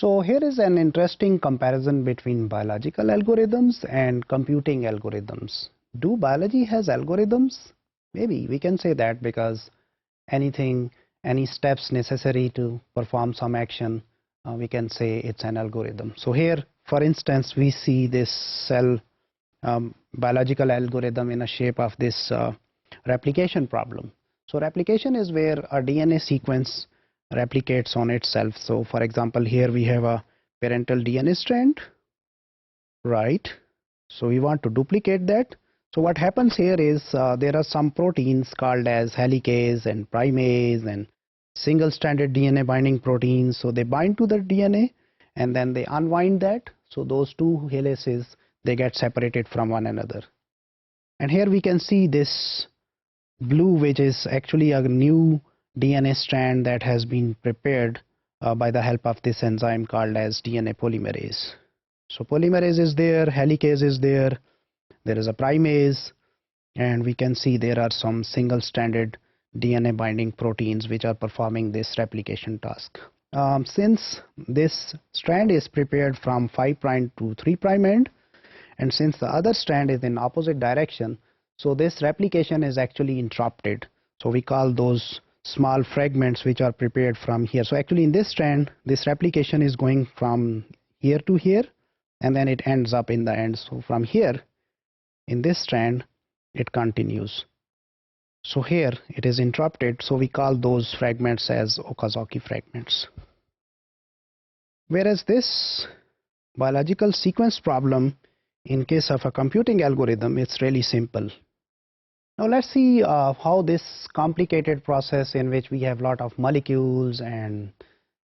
So here is an interesting comparison between biological algorithms and computing algorithms. Do biology has algorithms? Maybe we can say that, because any steps necessary to perform some action, we can say it's an algorithm. So here, for instance, we see this cell biological algorithm in a shape of this replication problem. So replication is where a DNA sequence replicates on itself. So for example, here we have a parental DNA strand, right? So we want to duplicate that. So what happens here is there are some proteins called as helicase and primase and single-stranded DNA binding proteins. So they bind to the DNA and then they unwind that. So those two helices, they get separated from one another. And here we can see this blue, which is actually a new DNA strand that has been prepared by the help of this enzyme called as DNA polymerase. So polymerase is there, helicase is there is a primase, and we can see there are some single-stranded DNA binding proteins which are performing this replication task. Since this strand is prepared from 5' to 3' end, and since the other strand is in opposite direction, so this replication is actually interrupted. So we call those small fragments which are prepared from here. So actually in this strand, this replication is going from here to here, and then it ends up in the end. So from here, in this strand, it continues. So here it is interrupted, so we call those fragments as Okazaki fragments. Whereas this biological sequence problem, in case of a computing algorithm, it's really simple. Now let's see how this complicated process in which we have a lot of molecules and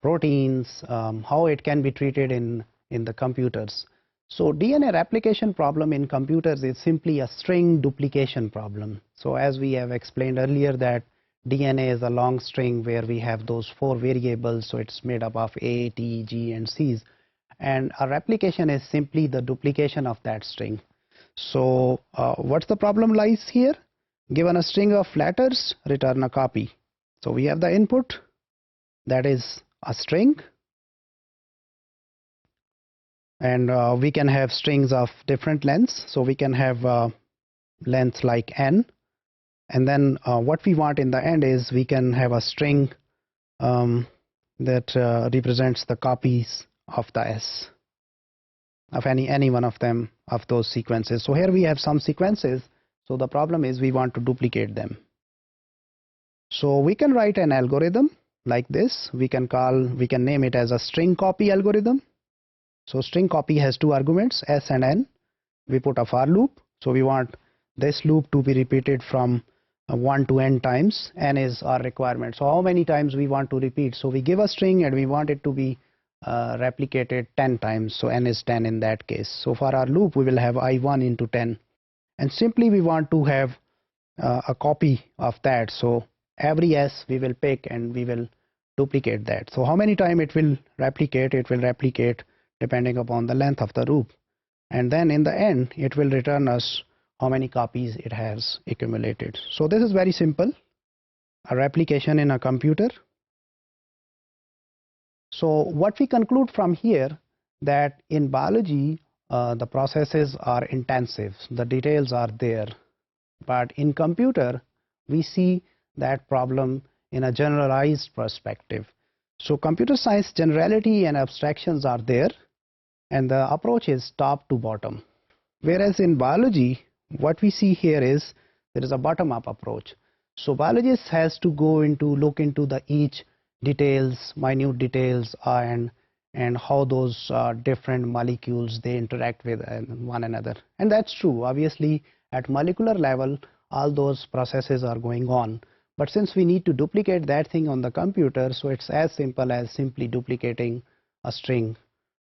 proteins, how it can be treated in the computers. So DNA replication problem in computers is simply a string duplication problem. So as we have explained earlier, that DNA is a long string where we have those 4 variables, so it's made up of A, T, G and C's, and a replication is simply the duplication of that string. So what's the problem lies here? Given a string of letters, return a copy. So we have the input, that is a string, and we can have strings of different lengths. So we can have lengths like n, and then what we want in the end is we can have a string that represents the copies of the S of any one of them, of those sequences. So here we have some sequences. So the problem is we want to duplicate them. So we can write an algorithm like this. We can name it as a string copy algorithm. So string copy has 2 arguments, S and N. We put a for loop. So we want this loop to be repeated from 1 to n times. N is our requirement. So how many times we want to repeat? So we give a string and we want it to be replicated 10 times. So n is 10 in that case. So for our loop, we will have I1 into 10. And simply we want to have a copy of that. So every S we will pick and we will duplicate that. So how many times it will replicate? It will replicate depending upon the length of the loop. And then in the end, it will return us how many copies it has accumulated. So this is very simple, a replication in a computer. So what we conclude from here, that in biology, the processes are intensive, the details are there, but in computer we see that problem in a generalized perspective. So computer science generality and abstractions are there, and the approach is top to bottom. Whereas in biology, what we see here is there is a bottom-up approach. So biologist has to look into the each details, minute details, and how those different molecules they interact with one another. And that's true. Obviously, at molecular level, all those processes are going on. But since we need to duplicate that thing on the computer, so it's as simple as simply duplicating a string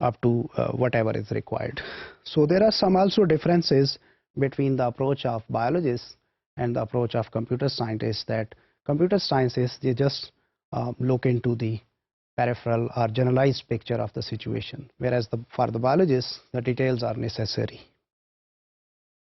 up to whatever is required. So there are some also differences between the approach of biologists and the approach of computer scientists, that computer scientists, they just look into the peripheral or generalized picture of the situation, whereas for the biologists, the details are necessary.